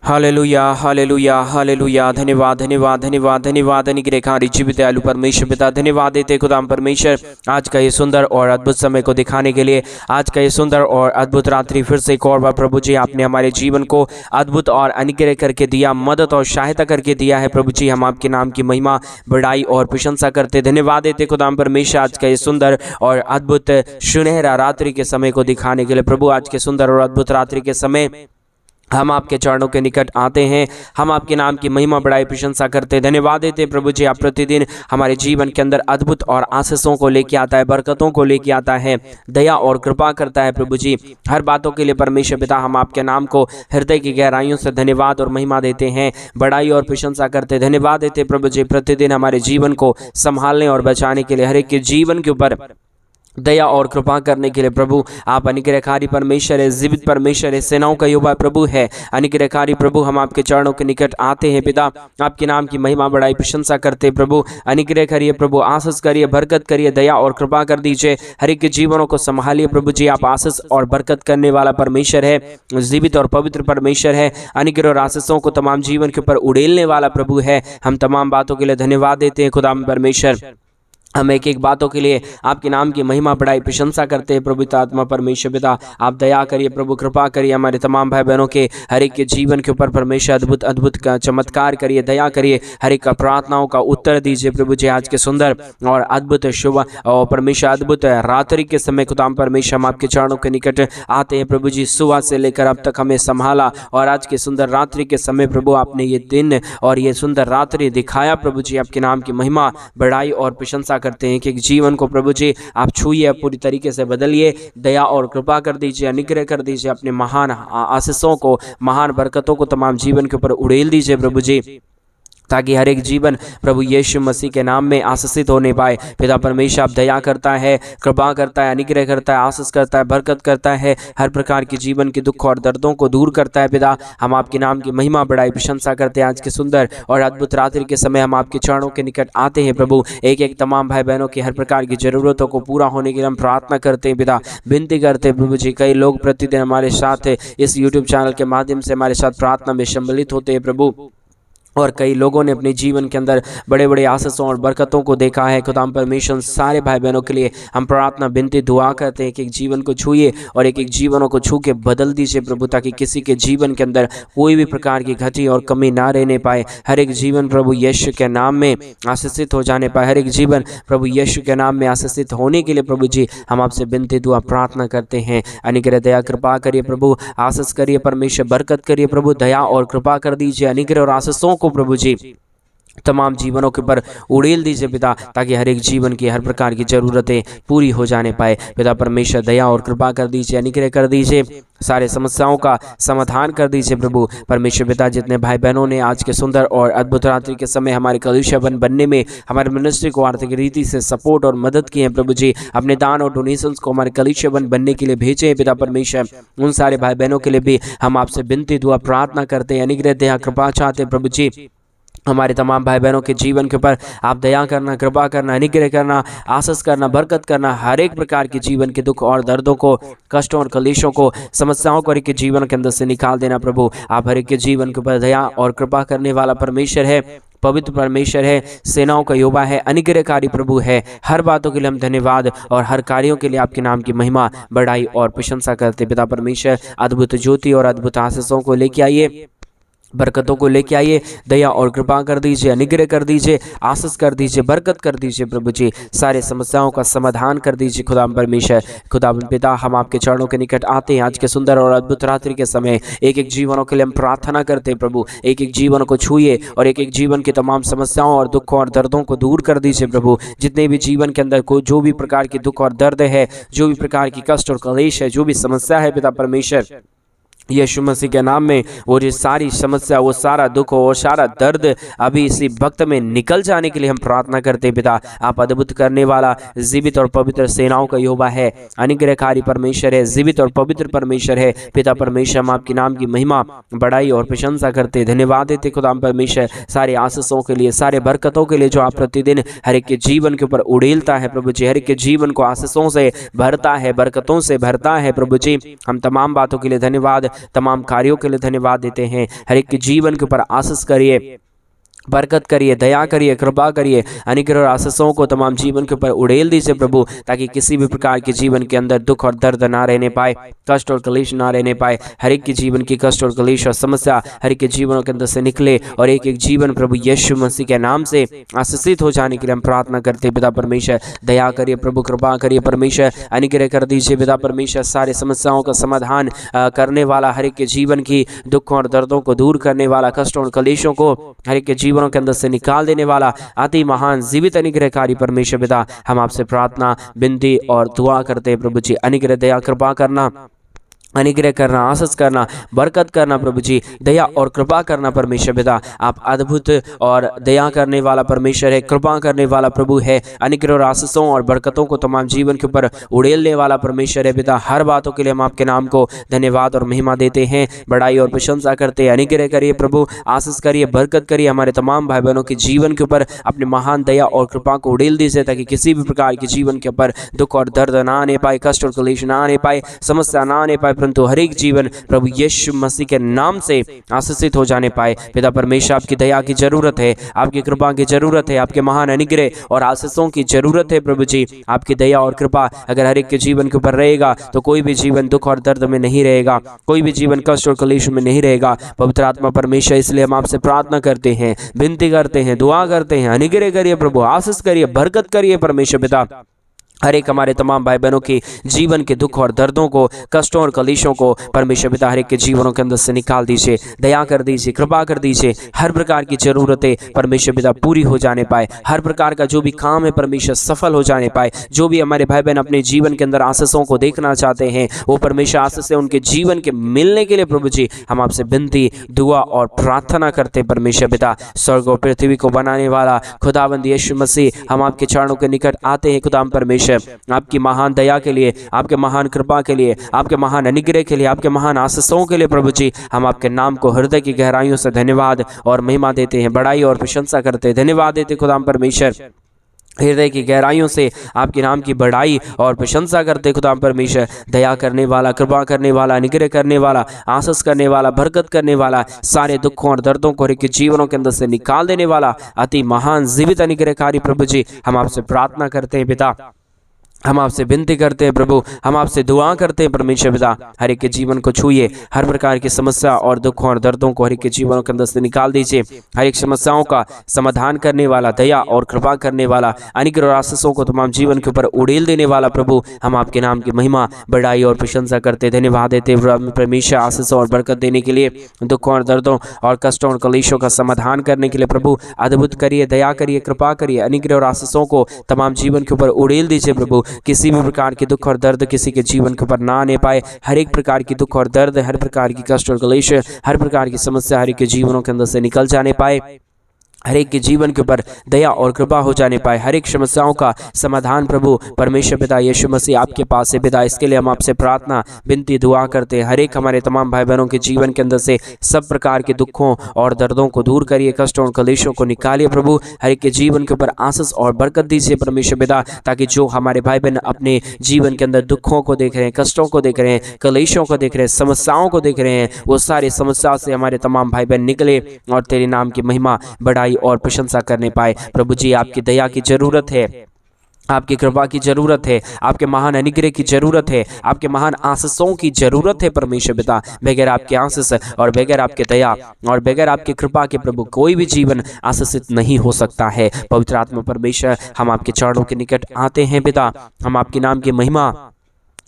Hallelujah hallelujah hallelujah. धन्यवाद धन्यवाद धन्यवाद धन्यवाद। अनुग्रहकारी जीवित दयालु परमेश्वर पिता, धन्यवाद देते खुदाम परमेश्वर आज का ये सुंदर और अद्भुत समय को दिखाने के लिए, आज का ये सुंदर और अद्भुत रात्रि फिर से एक और बार प्रभु जी आपने हमारे जीवन को अद्भुत और अनुग्रह करके दिया, मदद और सहायता करके दिया है। प्रभु जी हम आपके नाम की महिमा, बड़ाई और प्रशंसा करते, धन्यवाद देते खुदाम परमेश्वर आज का ये सुंदर और अद्भुत सुनहरा रात्रि के समय को दिखाने के लिए। प्रभु आज के सुंदर और अद्भुत रात्रि के समय हम आपके चरणों के निकट आते हैं, हम आपके नाम की महिमा, बड़ाई, प्रशंसा करते, धन्यवाद देते प्रभु जी। आप प्रतिदिन हमारे जीवन के अंदर अद्भुत और आशीषों को लेके आता है, बरकतों को लेके आता है, दया और कृपा करता है प्रभु जी। हर बातों के लिए परमेश्वर पिता हम आपके नाम को हृदय की गहराइयों से धन्यवाद और महिमा देते हैं, बड़ाई और प्रशंसा करते, धन्यवाद देते प्रभु जी। प्रतिदिन हमारे जीवन को संभालने और बचाने के लिए, हर एक के जीवन के ऊपर दया और कृपा करने के लिए प्रभु आप अनुग्रहकारी परमेश्वर है, जीवित परमेश्वर है, सेनाओं का यहोवा प्रभु है। अनुग्रहकारी प्रभु हम आपके चरणों के निकट आते हैं पिता, आपके नाम की महिमा, बड़ाई, प्रशंसा करते प्रभु। अनुग्रह करिए प्रभु, आशीष करिए, बरकत करिए, दया और कृपा कर दीजिए, हर एक के जीवनों को संभालिए प्रभु जी। आप आशीष और बरकत करने वाला परमेश्वर है, जीवित और पवित्र परमेश्वर है। अनुग्रह और आशीषों को तमाम जीवन के ऊपर उड़ेलने वाला प्रभु है। हम तमाम बातों के लिए धन्यवाद देते हैं खुदा परमेश्वर। हम एक एक बातों के लिए आपके नाम की महिमा, बड़ाई, प्रशंसा करते हैं प्रभु आत्मा परमेश्वर पिता। आप दया करिए प्रभु, कृपा करिए हमारे तमाम भाई बहनों के हर एक के जीवन के ऊपर परमेश्वर अद्भुत अद्भुत का चमत्कार करिए, दया करिए, हर एक का प्रार्थनाओं का उत्तर दीजिए प्रभु जी। आज के सुंदर और अद्भुत शुभ और परमेश्वर अद्भुत रात्रि के समय खुदा परमेश्वर हम आपके चरणों के निकट आते हैं प्रभु जी। सुबह से लेकर अब तक हमें संभाला और आज के सुंदर रात्रि के समय प्रभु आपने ये दिन और ये सुंदर रात्रि दिखाया प्रभु जी। आपके नाम की महिमा, बड़ाई और प्रशंसा करते हैं कि जीवन को प्रभु जी आप छूइए, पूरी तरीके से बदलिए, दया और कृपा कर दीजिए, अनुग्रह कर दीजिए, अपने महान आशीषों को, महान बरकतों को तमाम जीवन के ऊपर उड़ेल दीजिए प्रभु जी, ताकि हर एक जीवन प्रभु यीशु मसीह के नाम में आशीषित होने पाए। पिता परमेश्वर आप दया करता है, कृपा करता है, अनुग्रह करता है, आशीष करता है, बरकत करता है, हर प्रकार के जीवन के दुख और दर्दों को दूर करता है। पिता हम आपके नाम की महिमा, बड़ाई, प्रशंसा करते हैं। आज के सुंदर और अद्भुत रात्रि के समय हम आपके चरणों के निकट आते हैं प्रभु। एक एक तमाम भाई बहनों की हर प्रकार की जरूरतों को पूरा होने के लिए हम प्रार्थना करते हैं पिता, विनती करते हैं प्रभु जी। कई लोग प्रतिदिन हमारे साथ इस यूट्यूब चैनल के माध्यम से हमारे साथ प्रार्थना में सम्मिलित होते हैं प्रभु, और कई लोगों ने अपने जीवन के अंदर बड़े बड़े आशीषों और बरकतों को देखा है। खुदाम परमेश्वर सारे भाई बहनों के लिए हम प्रार्थना, विनती, दुआ करते हैं कि एक जीवन को छूइए और एक एक जीवनों को छू के बदल दीजिए प्रभु, ताकि किसी के जीवन के अंदर कोई भी प्रकार की घटी और कमी ना रहने पाए। हर एक जीवन प्रभु यीशु के नाम में आशीषित हो जाने पाए, हर एक जीवन प्रभु यीशु के नाम में आशीषित होने के लिए प्रभु जी हम आपसे विनती, दुआ, प्रार्थना करते हैं। अनुग्रह, दया, कृपा करिए प्रभु, आशीष करिए परमेश्वर, बरकत करिए प्रभु, दया और कृपा कर दीजिए, अनुग्रह और आशीषों को प्रभु जी तमाम जीवनों के ऊपर उड़ेल दीजिए पिता, ताकि हर एक जीवन की हर प्रकार की जरूरतें पूरी हो जाने पाए। पिता परमेश्वर दया और कृपा कर दीजिए, अनुग्रह कर दीजिए, सारे समस्याओं का समाधान कर दीजिए प्रभु परमेश्वर पिता। जितने भाई बहनों ने आज के सुंदर और अद्भुत रात्रि के समय हमारे कलीसिया बनने में हमारे मिनिस्ट्री को आर्थिक रीति से सपोर्ट और मदद की है प्रभु जी, अपने दान और डोनेशंस को हमारे कलीसिया बनने के लिए भेजे हैं पिता परमेश्वर। उन सारे भाई बहनों के लिए भी हम आपसे विनती, दुआ, प्रार्थना करते हैं, अनुग्रह, दया, कृपा चाहते हैं प्रभु जी। हमारे तमाम भाई बहनों के जीवन के ऊपर आप दया करना, कृपा करना, अनुग्रह करना, आशीष करना, बरकत करना, हर एक प्रकार के जीवन के दुख और दर्दों को, कष्टों और कलेशों को, समस्याओं को हर एक के जीवन के अंदर से निकाल देना प्रभु। आप हर एक के जीवन के ऊपर दया और कृपा करने वाला परमेश्वर है, पवित्र परमेश्वर है, सेनाओं का यहोवा है, अनुग्रहकारी प्रभु है। हर बातों के लिए हम धन्यवाद और हर कार्यों के लिए आपके नाम की महिमा, बड़ाई और प्रशंसा करते पिता परमेश्वर। अद्भुत ज्योति और अद्भुत आशीषों को लेके आइए, बरकतों को लेके आइए, दया और कृपा कर दीजिए, अनुग्रह कर दीजिए, आशीष कर दीजिए, बरकत कर दीजिए प्रभु जी, सारे समस्याओं का समाधान कर दीजिए खुदा परमेश्वर। खुदा पिता हम आपके चरणों के निकट आते हैं आज के सुंदर और अद्भुत रात्रि के समय। एक एक जीवनों के लिए हम प्रार्थना करते हैं प्रभु, एक एक जीवन को छूइए और एक एक जीवन की तमाम समस्याओं और दुखों और दर्दों को दूर कर दीजिए प्रभु। जितने भी जीवन के अंदर को जो भी प्रकार की दुख और दर्द है, जो भी प्रकार की कष्ट और कलेश है, जो भी समस्या है पिता परमेश्वर, यीशु मसीह के नाम में वो जो सारी समस्या, वो सारा दुख और सारा दर्द अभी इसी वक्त में निकल जाने के लिए हम प्रार्थना करते हैं पिता। आप अद्भुत करने वाला जीवित और पवित्र सेनाओं का यहोवा है, अनुग्रहकारी परमेश्वर है, जीवित और पवित्र परमेश्वर है पिता परमेश्वर। हम आपके नाम की महिमा, बड़ाई और प्रशंसा करते, धन्यवाद देते खुदा परमेश्वर, सारे आशीषों के लिए, सारे बरकतों के लिए जो आप प्रतिदिन हर एक के जीवन के ऊपर उड़ेलता है प्रभु जी, हर एक के जीवन को आशीषों से भरता है, बरकतों से भरता है प्रभु जी। हम तमाम बातों के लिए धन्यवाद तमाम कार्यों के लिए धन्यवाद देते हैं। हर एक के जीवन के ऊपर आशीष करिए, बरकत करिए, दया करिए, कृपा करिए, अनुग्रह और आशीषों को तमाम जीवन के ऊपर उड़ेल दीजिए प्रभु, ताकि किसी भी प्रकार के जीवन के अंदर दुख और दर्द ना रहने पाए, कष्ट और कलेश ना रहने पाए। हर एक के जीवन की कष्ट और कलेश और समस्या हर एक के जीवनों के अंदर से निकले और एक एक जीवन प्रभु यीशु मसीह के नाम से आशीषित हो जाने के लिए हम प्रार्थना करते हैं। पिता परमेश्वर दया करिए प्रभु, कृपा करिए परमेश्वर, अनुग्रह कर दीजिए पिता परमेश्वर। सारे समस्याओं का समाधान करने वाला, हर एक के जीवन की दुखों और दर्दों को दूर करने वाला, कष्टों और कलेशों को हर एक के जीवनों के अंदर से निकाल देने वाला अति महान जीवित अनुग्रहकारी परमेश्वर पिता, हम आपसे प्रार्थना, विनती और दुआ करते हैं प्रभु जी। अनुग्रह, दया, कृपा करना, अनुग्रह करना, आशीष करना, बरकत करना प्रभु जी, दया और कृपा करना परमेश्वर पिता। आप अद्भुत और दया करने वाला परमेश्वर है, कृपा करने वाला प्रभु है, अनुग्रह और आशीषों और बरकतों को तमाम जीवन के ऊपर उड़ेलने वाला परमेश्वर है पिता। हर बातों के लिए हम आपके नाम को धन्यवाद और महिमा देते हैं, बड़ाई और प्रशंसा करते हैं। अनुग्रह करिए प्रभु, आशीष करिए, बरकत करिए, हमारे तमाम भाई बहनों के जीवन के ऊपर अपने महान दया और कृपा को उड़ेल दीजिए, ताकि किसी भी प्रकार के जीवन के ऊपर दुख और दर्द ना आने पाए, कष्ट और क्लेश ना आने पाए, समस्या ना आने पाए, परंतु हर एक जीवन प्रभु यीशु मसीह के नाम से आशीषित हो जाने पाए। पिता परमेश्वर आपकी दया की जरूरत है, आपकी कृपा की जरूरत है, आपके महान अनुग्रह और आशीषों की जरूरत है प्रभु जी। आपकी दया और कृपा अगर हर एक के जीवन के ऊपर रहेगा तो कोई भी जीवन दुख और दर्द में नहीं रहेगा, कोई भी जीवन कष्ट और क्लेश में नहीं रहेगा। पवित्र आत्मा परमेश्वर, इसलिए हम आपसे प्रार्थना करते हैं, विनती करते हैं, दुआ करते हैं, अनुग्रह करिए प्रभु, आशीष करिए, बरकत करिए परमेश्वर पिता। हर एक हमारे तमाम भाई बहनों की जीवन के दुख और दर्दों को, कष्टों और कलेशों को परमेश्वर पिता हर एक के जीवनों के अंदर से निकाल दीजिए, दया कर दीजिए, कृपा कर दीजिए। हर प्रकार की जरूरतें परमेश्वर पिता पूरी हो जाने पाए, हर प्रकार का जो भी काम है परमेश्वर सफल हो जाने पाए। जो भी हमारे भाई बहन अपने जीवन के अंदर आशीषों को देखना चाहते हैं, वो परमेश्वर आशीष से उनके जीवन के मिलने के लिए प्रभु जी हम आपसे विनती, दुआ और प्रार्थना करते हैं परमेश्वर पिता। स्वर्ग और पृथ्वी को बनाने वाला खुदावंद यीशु मसीह, हम आपके चरणों के निकट आते हैं खुदाम परमेश्वर, आपकी महान दया के लिए, आपके महान कृपा के लिए, आपके महान अनुग्रह के लिए, आपके महान आशीषों के लिए प्रभु जी हम आपके नाम को हृदय की गहराइयों से धन्यवाद और महिमा देते हैं, बड़ाई और प्रशंसा करते हैं, धन्यवाद देते खुदाम परमेश्वर। हृदय की गहराइयों से आपके नाम की बड़ाई और प्रशंसा करते खुदा परमेश्वर। दया करने वाला, कृपा करने वाला, अनुग्रह करने वाला, आशीष करने वाला, बरकत करने वाला, सारे दुखों और दर्दों को के जीवनों के अंदर से निकाल देने वाला अति महान जीवित अनुग्रहकारी प्रभु जी हम आपसे प्रार्थना करते हैं पिता, हम आपसे विनती करते हैं प्रभु, हम आपसे दुआ करते हैं परमेश्वर पिता। हर एक के जीवन को छूइए, हर प्रकार की समस्या और दुखों और दर्दों को हर एक के जीवनों के अंदर से निकाल दीजिए। हर एक समस्याओं का समाधान करने वाला, दया और कृपा करने वाला, अनुग्रह और आशीषों को तमाम जीवन के ऊपर उड़ेल देने वाला प्रभु हम आपके नाम की महिमा, बड़ाई और प्रशंसा करते, धन्यवाद देते परमेश्वर आशीषों और बरकत देने के लिए, दुखों और दर्दों और कष्टों और कलेशों का समाधान करने के लिए प्रभु अद्भुत करिए, दया करिए, कृपा करिए, अनुग्रह और आशीषों को तमाम जीवन के ऊपर उड़ेल दीजिए प्रभु। किसी भी प्रकार के दुख और दर्द किसी के जीवन के ऊपर ना आने पाए, हर एक प्रकार की दुख और दर्द, हर प्रकार की कष्ट और क्लेश, हर प्रकार की समस्या हर एक के जीवनों के अंदर से निकल जाने पाए, हर एक के जीवन के ऊपर दया और कृपा हो जाने पाए, हर एक समस्याओं का समाधान प्रभु परमेश्वर पिता यीशु मसीह आपके पास है पिता। इसके लिए हम आपसे प्रार्थना, विनती, दुआ करते हैं। हर एक हमारे तमाम भाई बहनों के जीवन के अंदर से सब प्रकार के दुखों और दर्दों को दूर करिए, कष्टों और कलेशों को निकालिए प्रभु। हर एक के जीवन के ऊपर आशीष और बरकत दीजिए परमेश्वर पिता, ताकि जो हमारे भाई बहन अपने जीवन के अंदर दुखों को देख रहे हैं, कष्टों को देख रहे हैं, कलेशों को देख रहे हैं, समस्याओं को देख रहे हैं, वो सारी समस्याओं से हमारे तमाम भाई बहन निकले और तेरे नाम की महिमा, बड़ाई और प्रशंसा करने पाए प्रभु जी। आपकी दया की जरूरत है, आपकी कृपा की जरूरत है, आपके महान अनुग्रह की जरूरत है, आपके महान आशीषों की जरूरत है परमेश्वर पिता। बगैर आपके आशीष और बगैर आपके दया और बगैर आपकी कृपा के प्रभु कोई भी जीवन आशीषित नहीं हो सकता है। पवित्र आत्मा परमेश्वर हम आपके चरणों के निकट आते हैं पिता, हम आपके नाम की महिमा,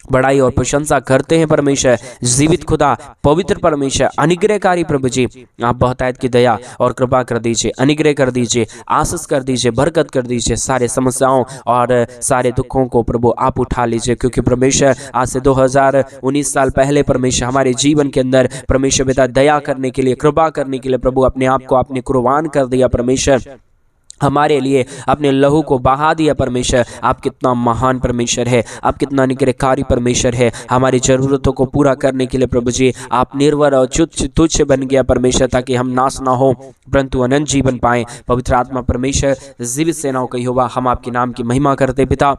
बड़ाई और प्रशंसा करते हैं परमेश्वर। जीवित खुदा, पवित्र परमेश्वर, अनुग्रहकारी प्रभु जी आप बहुतायत की दया और कृपा कर दीजिए, अनुग्रह कर दीजिए, आशीष कर दीजिए, बरकत कर दीजिए। सारे समस्याओं और सारे दुखों को प्रभु आप उठा लीजिए, क्योंकि परमेश्वर आज से 2019 साल पहले परमेश्वर हमारे जीवन के अंदर परमेश्वर पिता दया करने के लिए, कृपा करने के लिए प्रभु अपने आप को आपने कुर्बान कर दिया परमेश्वर, हमारे लिए अपने लहू को बहा दिया परमेश्वर। आप कितना महान परमेश्वर है, आप कितना अनुग्रहकारी परमेश्वर है। हमारी ज़रूरतों को पूरा करने के लिए प्रभु जी आप निर्भर और तुच्छ बन गया परमेश्वर, ताकि हम नाश ना हो परंतु अनंत जीवन पाएं। पवित्र आत्मा परमेश्वर जीवित सेनाओं का यहोवा हम आपके नाम की महिमा करते पिता,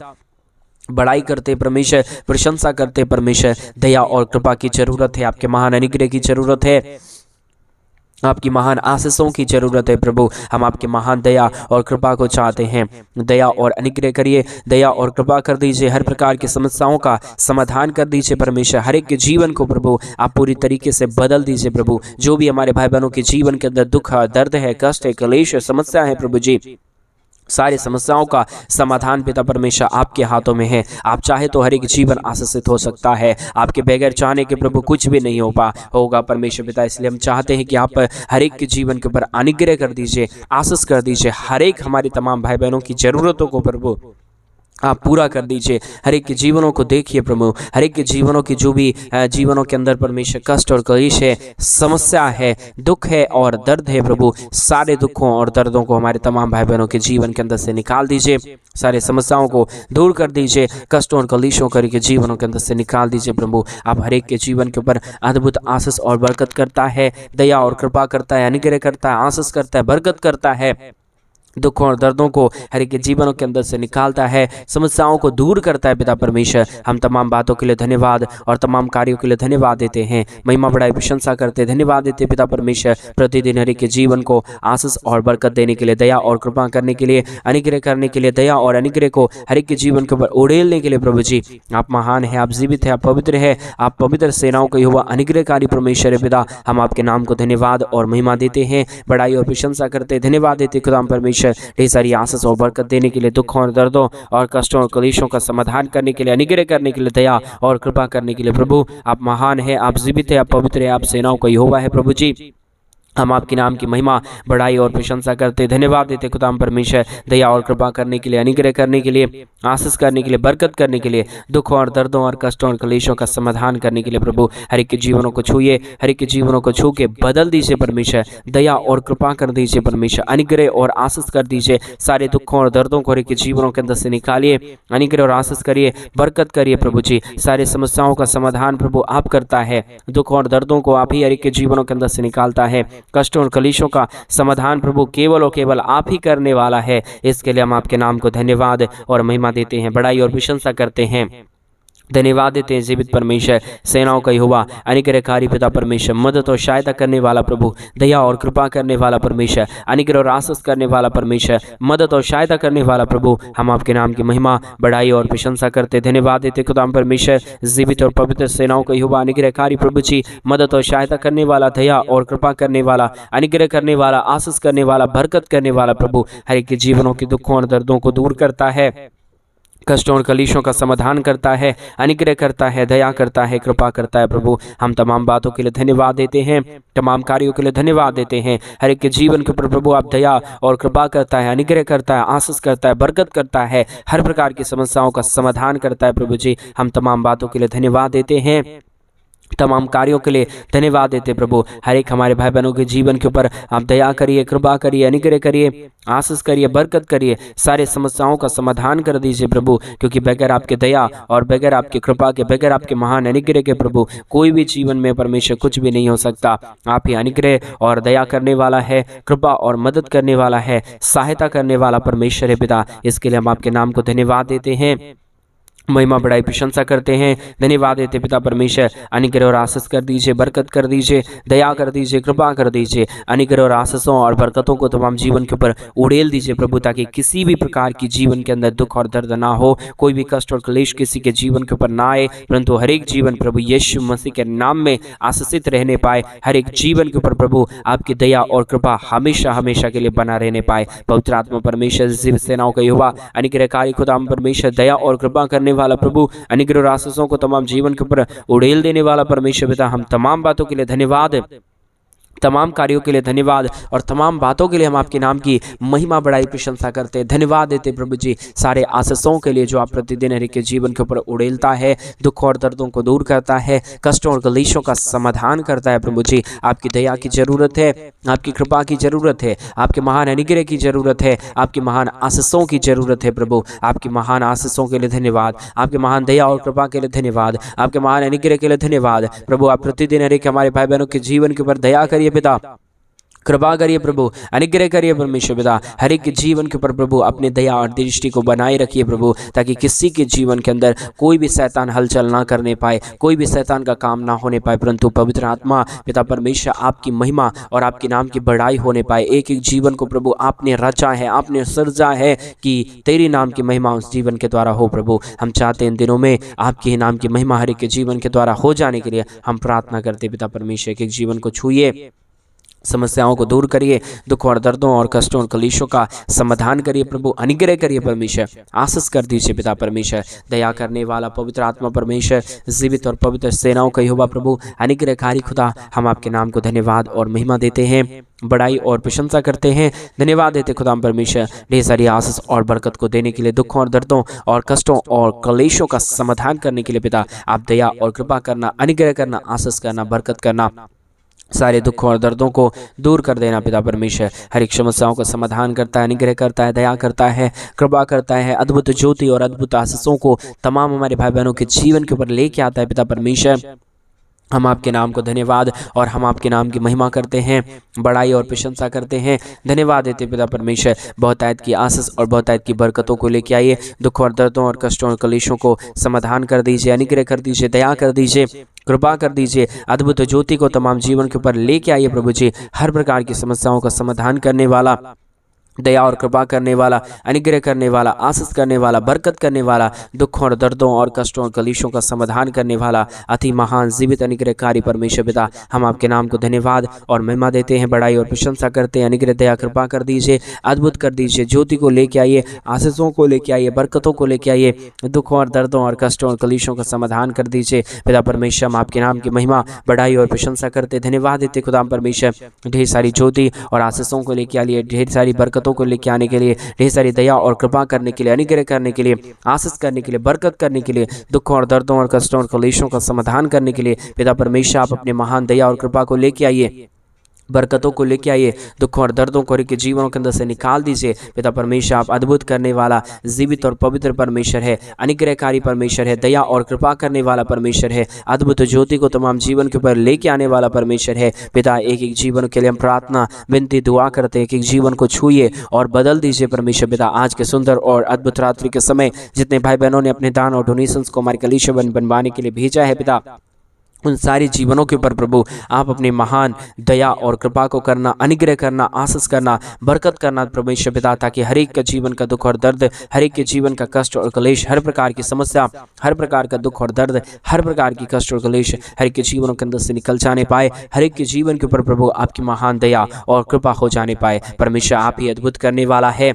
बड़ाई करते परमेश्वर, प्रशंसा करते परमेश्वर। दया और कृपा की जरूरत है, आपके महान अनुग्रह की जरूरत है, आपकी महान आशीषों की जरूरत है प्रभु। हम आपके महान दया और कृपा को चाहते हैं। दया और अनुग्रह करिए, दया और कृपा कर दीजिए, हर प्रकार की समस्याओं का समाधान कर दीजिए परमेश्वर। हर एक के जीवन को प्रभु आप पूरी तरीके से बदल दीजिए प्रभु। जो भी हमारे भाई बहनों के जीवन के अंदर दुख है, दर्द है, कष्ट है, क्लेश है, समस्या है प्रभु जी, सारी समस्याओं का समाधान पिता परमेश्वर आपके हाथों में है। आप चाहे तो हर एक जीवन आशीषित हो सकता है। आपके बगैर चाहने के प्रभु कुछ भी नहीं होगा परमेश्वर पिता। इसलिए हम चाहते हैं कि आप हर एक के जीवन के ऊपर अनुग्रह कर दीजिए, आशीष कर दीजिए। हर एक हमारी तमाम भाई बहनों की जरूरतों को प्रभु आप पूरा कर दीजिए। हर एक के जीवनों को देखिए प्रभु, हर एक के जीवनों की जो भी जीवनों के अंदर परमेश्वर कष्ट और क्लेश है, समस्या है, दुख है और दर्द है प्रभु, सारे दुखों और दर्दों को हमारे तमाम भाई बहनों के जीवन के अंदर से निकाल दीजिए। सारे समस्याओं को दूर कर दीजिए, कष्टों और क्लेशों के जीवनों के अंदर से निकाल दीजिए प्रभु। आप हर एक के जीवन के ऊपर अद्भुत आशीष और बरकत करता है, दया और कृपा करता है, अनुग्रह करता है, आशीष करता है, बरकत करता है, दुखों और दर्दों को हर एक के जीवनों के अंदर से निकालता है, समस्याओं को दूर करता है पिता परमेश्वर। हम तमाम बातों के लिए धन्यवाद और तमाम कार्यों के लिए धन्यवाद देते हैं, महिमा बड़ाई प्रशंसा करते धन्यवाद देते पिता परमेश्वर। प्रतिदिन हर एक के जीवन को आशीष और बरकत देने के लिए, दया और कृपा करने के लिए, अनुग्रह करने के लिए, दया और अनुग्रह को हर एक के जीवन के ऊपर उड़ेलने के लिए प्रभु जी आप महान है, आप जीवित है, आप पवित्र है, आप पवित्र सेनाओं का युवा अनुग्रहकारी परमेश्वर है पिता। हम आपके नाम को धन्यवाद और महिमा देते हैं, बड़ाई और प्रशंसा करते धन्यवाद देते खुदा परमेश्वर। ढेर सारी आशीष और बरकत देने के लिए, दुखों और दर्दों और कष्टों और क्लेशों का समाधान करने के लिए, अनुग्रह करने के लिए, दया और कृपा करने के लिए प्रभु आप महान है, आप जीवित है, आप पवित्र है, आप सेनाओं का यहोवा है प्रभु जी। हम आपके नाम की महिमा बड़ाई और प्रशंसा करते धन्यवाद देते खुदा परमेश्वर। दया और कृपा करने के लिए, अनुग्रह करने के लिए, आशीष करने के लिए, बरकत करने के लिए, दुखों और दर्दों और कष्टों और क्लेशों का समाधान करने के लिए प्रभु हर एक के जीवनों को छूइए, हर एक के जीवनों को छू के बदल दीजिए परमेश्वर। दया और कृपा कर दीजिए परमेश्वर, अनुग्रह और आशीष कर दीजिए। सारे दुखों और दर्दों को हर एक के जीवनों के अंदर से निकालिए, अनुग्रह और आशीष करिए, बरकत करिए प्रभु जी। सारे समस्याओं का समाधान प्रभु आप करता है, दुखों और दर्दों को आप ही हर एक के जीवनों के अंदर से निकालता है, कष्टों और क्लेशों का समाधान प्रभु केवल और केवल आप ही करने वाला है। इसके लिए हम आपके नाम को धन्यवाद और महिमा देते हैं, बड़ाई और प्रशंसा करते हैं, धन्यवाद देते हैं जीवित परमेश्वर, सेनाओं का यहोवा, अनुग्रहकारी पिता परमेश्वर, मदद और सहायता करने वाला प्रभु, दया और कृपा करने वाला परमेश्वर, अनुग्रह और आशीष करने वाला परमेश्वर, मदद और सहायता करने वाला प्रभु। हम आपके नाम की महिमा बड़ाई और प्रशंसा करते धन्यवाद देते खुदा परमेश्वर। जीवित और पवित्र सेनाओं का यहोवा, अनुग्रहकारी प्रभु जी, मदद और सहायता करने वाला, दया और कृपा करने वाला, अनुग्रह करने वाला, आशीष करने वाला, बरकत करने वाला प्रभु हर एक के जीवनों के दुखों और दर्दों को दूर करता है, कष्टों और क्लेशों का समाधान करता है, अनुग्रह करता है, दया करता है, कृपा करता है प्रभु। हम तमाम बातों के लिए धन्यवाद देते हैं, तमाम कार्यों के लिए धन्यवाद देते हैं। हर एक के जीवन के ऊपर प्रभु आप दया और कृपा करता है, अनुग्रह करता है, आशीष करता है, बरकत करता है, हर प्रकार की समस्याओं का समाधान करता है प्रभु जी। हम तमाम बातों के लिए धन्यवाद देते हैं, तमाम कार्यों के लिए धन्यवाद देते प्रभु। हर एक हमारे भाई बहनों के जीवन के ऊपर आप दया करिए, कृपा करिए, अनुग्रह करिए, आशीष करिए, बरकत करिए, सारे समस्याओं का समाधान कर दीजिए प्रभु। क्योंकि बगैर आपके दया और बगैर आपकी कृपा के, बगैर आपके महान अनुग्रह के प्रभु कोई भी जीवन में परमेश्वर कुछ भी नहीं हो सकता। आप ही अनुग्रह और दया करने वाला है, कृपा और मदद करने वाला है, सहायता करने वाला परमेश्वर है पिता। इसके लिए हम आपके नाम को धन्यवाद देते हैं, महिमा बड़ाई प्रशंसा करते हैं, धन्यवाद देते पिता परमेश्वर। अनुग्रह और आशीष कर दीजिए, बरकत कर दीजिए, दया कर दीजिए, कृपा कर दीजिए, अनुग्रह और आशीषों और बरकतों को तमाम जीवन के ऊपर उड़ेल दीजिए प्रभु, ताकि किसी भी प्रकार की जीवन के अंदर दुख और दर्द ना हो, कोई भी कष्ट और क्लेश किसी के जीवन के ऊपर ना आए, परंतु हर एक जीवन प्रभु यीशु मसीह के नाम में आशीषित रहने पाए। हर एक जीवन के ऊपर प्रभु आपकी दया और कृपा हमेशा हमेशा के लिए बना रहने पाए। पवित्र आत्मा परमेश्वर, जीवित सेनाओं का यहोवा, अनुग्रहकारी खुदा परमेश्वर, दया और कृपा करने वाला प्रभु, अनुग्रह और आशीषों को तमाम जीवन के ऊपर उड़ेल देने वाला परमेश्वर पिता। हम तमाम बातों के लिए धन्यवाद, तमाम कार्यों के लिए धन्यवाद और तमाम बातों के लिए हम आपके नाम की महिमा बड़ाई प्रशंसा करते हैं, धन्यवाद देते प्रभु जी। सारे आशीषों के लिए जो आप प्रतिदिन हर एक के जीवन के ऊपर उड़ेलता है, दुख और दर्दों को दूर करता है, कष्टों और क्लेशों का समाधान करता है प्रभु जी। आपकी दया की जरूरत है, आपकी कृपा की जरूरत है, आपके महान अनुग्रह की जरूरत है, आपकी महान आशीषों की जरूरत है प्रभु। आपकी महान आशीषों के लिए धन्यवाद, आपके महान दया और कृपा के लिए धन्यवाद, आपके महान अनुग्रह के लिए धन्यवाद प्रभु। आप प्रतिदिन हर एक हमारे भाई बहनों के जीवन के ऊपर दया करिए पिता, कृपा करिए प्रभु, अनुग्रह करिए परमेश्वर पिता। हर एक के जीवन के ऊपर प्रभु अपने दया और दृष्टि को बनाए रखिए प्रभु, ताकि किसी के जीवन के अंदर कोई भी शैतान हलचल ना करने पाए, कोई भी शैतान का काम ना होने पाए, परंतु पवित्र आत्मा पिता परमेश्वर आपकी महिमा और आपके नाम की बड़ाई होने पाए। एक एक जीवन को प्रभु आपने रचा है, आपने सृजा है कि तेरी नाम की महिमा उस जीवन के द्वारा हो प्रभु। हम चाहते हैं इन दिनों में आपके नाम की महिमा हर एक के जीवन के द्वारा हो जाने के लिए हम प्रार्थना करते पिता परमेश्वर। एक एक जीवन को छूइए, समस्याओं को दूर करिए, दुख और दर्दों और कष्टों और कलेशों का समाधान करिए प्रभु, अनुग्रह करिए परमेश्वर, आशीष कर दीजिए पिता परमेश्वर। दया करने वाला पवित्र आत्मा परमेश्वर, जीवित और पवित्र सेनाओं का यहोवा प्रभु, अनुग्रहकारी खुदा, हम आपके नाम को धन्यवाद और महिमा देते हैं, बड़ाई और प्रशंसा करते हैं। धन्यवाद देते खुदा परमेश्वर ढेर सारी आशीष और बरकत को देने के लिए, दुखों और दर्दों और कष्टों और कलेशों का समाधान करने के लिए पिता आप दया और कृपा करना, अनुग्रह करना, आशीष करना, बरकत करना, सारे दुखों और दर्दों को दूर कर देना पिता परमेश्वर। हर एक समस्याओं का समाधान करता है, अनुग्रह करता है, दया करता है, कृपा करता है, अद्भुत ज्योति और अद्भुत आशीषों को तमाम हमारे भाई बहनों के जीवन के ऊपर लेके आता है पिता परमेश्वर। हम आपके नाम को धन्यवाद और हम आपके नाम की महिमा करते हैं, बड़ाई और प्रशंसा करते हैं। धन्यवाद देते पिता परमेश्वर, बहुतायत की आशीष और बहुतायत की बरकतों को लेके आइए, दुख और दर्दों और कष्टों और कलेशों को समाधान कर दीजिए, अनुग्रह कर दीजिए, दया कर दीजिए, कृपा कर दीजिए, अद्भुत ज्योति को तमाम जीवन के ऊपर लेके आइए प्रभु जी। हर प्रकार की समस्याओं का समाधान करने वाला, दया और कृपा करने वाला, अनुग्रह करने वाला, आशीष करने वाला, बरकत करने वाला, दुखों और दर्दों और कष्टों और कलेशों का समाधान करने वाला, अति महान जीवित अनुग्रहकारी परमेश्वर पिता, हम आपके नाम को धन्यवाद और महिमा देते हैं, बड़ाई और प्रशंसा करते हैं। अनुग्रह दया कृपा कर दीजिए, अद्भुत कर दीजिए, ज्योति को लेके आइए, आशीषों को लेके आइए, बरकतों को लेके आइए, दुखों और दर्दों और कष्टों और कलेशों का समाधान कर दीजिए पिता परमेश्वर। हम आपके नाम की महिमा, बड़ाई और प्रशंसा करते, धन्यवाद देते खुदा परमेश्वर। ढेर सारी ज्योति और आशीषों को लेके आइए, ढेर सारी बरकतों को लेके आने के लिए, ढेर सारी दया और कृपा करने के लिए, अनुग्रह करने के लिए, आशीष करने के लिए, बरकत करने के लिए, दुखों और दर्दों और कष्टों और कलेशों का समाधान करने के लिए पिता परमेश्वर आप अपने महान दया और कृपा को लेके आइए, बरकतों को लेके आइए, दुखों और दर्दों को के जीवनों के अंदर से निकाल दीजिए पिता परमेश्वर। आप अद्भुत करने वाला, जीवित और पवित्र परमेश्वर है, अनुग्रहकारी परमेश्वर है, दया और कृपा करने वाला परमेश्वर है, अद्भुत ज्योति को तमाम जीवन के ऊपर लेके आने वाला परमेश्वर है पिता। एक एक जीवन के लिए हम प्रार्थना, विनती, दुआ करते हैं, एक एक जीवन को छूइए और बदल दीजिए परमेश्वर पिता। आज के सुंदर और अद्भुत रात्रि के समय जितने भाई बहनों ने अपने दान और डोनेशंस को हमारे कलीसिया बनवाने के लिए भेजा है पिता, उन सारे जीवनों के ऊपर प्रभु आप अपनी महान दया और कृपा को करना, अनुग्रह करना, आशीष करना, बरकत करना परमेश्वर पिता, ताकि हर एक का जीवन का दुख और दर्द, हर एक के जीवन का कष्ट और कलेश, हर प्रकार की समस्या, हर प्रकार का दुख और दर्द, हर प्रकार की कष्ट और कलेश हर एक के जीवनों के अंदर से निकल जाने पाए। हर एक के जीवन के ऊपर प्रभु आपकी महान दया और कृपा हो जाने पाए। परमेश्वर आप ही अद्भुत करने वाला है,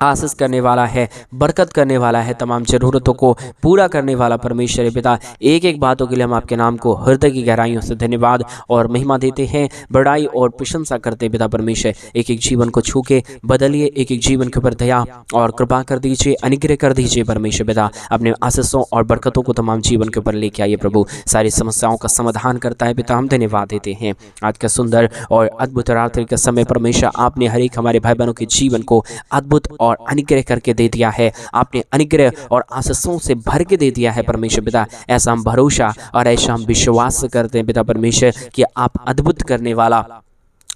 आशीष करने वाला है, बरकत करने वाला है, तमाम ज़रूरतों को पूरा करने वाला परमेश्वर है पिता। एक एक बातों के लिए हम आपके नाम को हृदय की गहराइयों से धन्यवाद और महिमा देते हैं, बड़ाई और प्रशंसा करते हैं पिता परमेश्वर। एक एक जीवन को छू के बदलिए, एक एक जीवन के ऊपर दया और कृपा कर दीजिए, अनुग्रह कर दीजिए परमेश्वर पिता। अपने आशीषों और बरकतों को तमाम जीवन के ऊपर लेके आइए प्रभु, सारी समस्याओं का समाधान करता है पिता। हम धन्यवाद देते हैं आज का सुंदर और अद्भुत रात्रि के समय परमेश्वर आपने हर एक हमारे भाई बहनों के जीवन को अद्भुत और अनुग्रह करके दे दिया है, आपने अनुग्रह और आशीषों से भर के दे दिया है परमेश्वर पिता। ऐसा हम भरोसा और ऐसा हम विश्वास करते हैं पिता परमेश्वर कि आप अद्भुत करने वाला,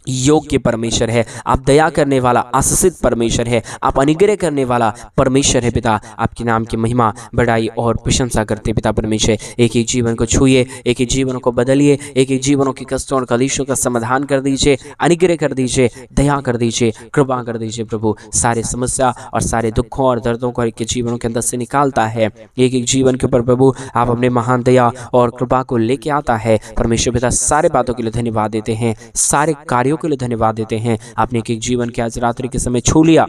योग्य परमेश्वर है, आप दया करने वाला, आशीषित परमेश्वर है, आप अनुग्रह करने वाला परमेश्वर है पिता। आपके नाम की महिमा, बड़ाई और प्रशंसा करते पिता परमेश्वर। एक एक जीवन को छूइए, एक एक जीवन को बदलिए, एक एक जीवनों की कष्टों और कलेशों का समाधान कर दीजिए, अनुग्रह कर दीजिए, दया कर दीजिए, कृपा कर दीजिए प्रभु। सारे समस्या और सारे दुखों और दर्दों को एक जीवनों के अंदर से निकालता है। एक एक जीवन के ऊपर प्रभु आप अपने महान दया और कृपा को लेके आता है परमेश्वर पिता। सारे बातों के लिए धन्यवाद देते हैं, सारे कार्यों के लिए धन्यवाद देते हैं। आपने एक एक जीवन के आज रात्रि के समय छू लिया,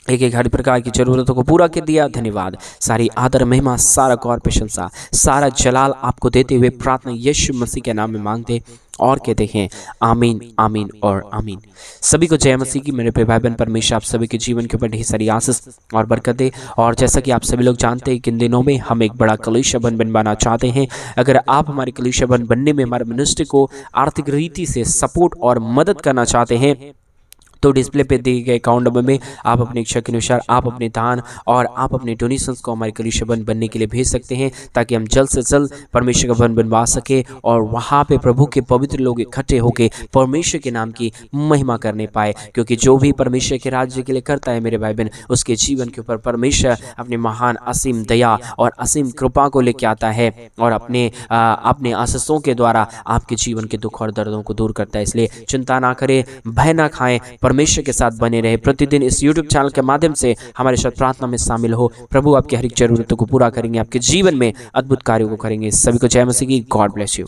एक एक हर प्रकार की जरूरतों को पूरा कर दिया। धन्यवाद, सारी आदर, महिमा, सारा गौर, प्रशंसा, सारा जलाल आपको देते हुए प्रार्थना यीशु मसीह के नाम में मांगते और कहते हैं आमीन, आमीन और आमीन। सभी को जय मसीह की। मेरे प्रिय भाई बहन, परमेश्वर आप सभी के जीवन के ऊपर ढेर सारी आशीष और बरकतें। और जैसा कि आप सभी लोग जानते हैं कि इन दिनों में हम एक बड़ा कलीसिया बनवाना चाहते हैं। अगर आप हमारे कलीसिया बनने में हमारे मिनिस्ट्री को आर्थिक रीति से सपोर्ट और मदद करना चाहते हैं तो डिस्प्ले पे दिए गए अकाउंट नंबर में आप अपनी इच्छा के अनुसार आप अपने दान और आप अपने डोनेशंस को हमारे कलीसिया भवन बनने के लिए भेज सकते हैं, ताकि हम जल्द से जल्द परमेश्वर का भवन बनवा सके और वहाँ पे प्रभु के पवित्र लोग इकट्ठे होकर परमेश्वर के नाम की महिमा करने पाए। क्योंकि जो भी परमेश्वर के राज्य के लिए करता है मेरे भाई बहन, उसके जीवन के ऊपर परमेश्वर अपने महान असीम दया और असीम कृपा को लेकर आता है और अपने आशीषों के द्वारा आपके जीवन के दुख और दर्दों को दूर करता है। इसलिए चिंता ना करें, भय ना खाएं, परमेश्वर के साथ बने रहे। प्रतिदिन इस YouTube चैनल के माध्यम से हमारे साथ प्रार्थना में शामिल हो। प्रभु आपकी हर एक जरूरतों को पूरा करेंगे, आपके जीवन में अद्भुत कार्यों को करेंगे। सभी को जय मसीह की। God bless you.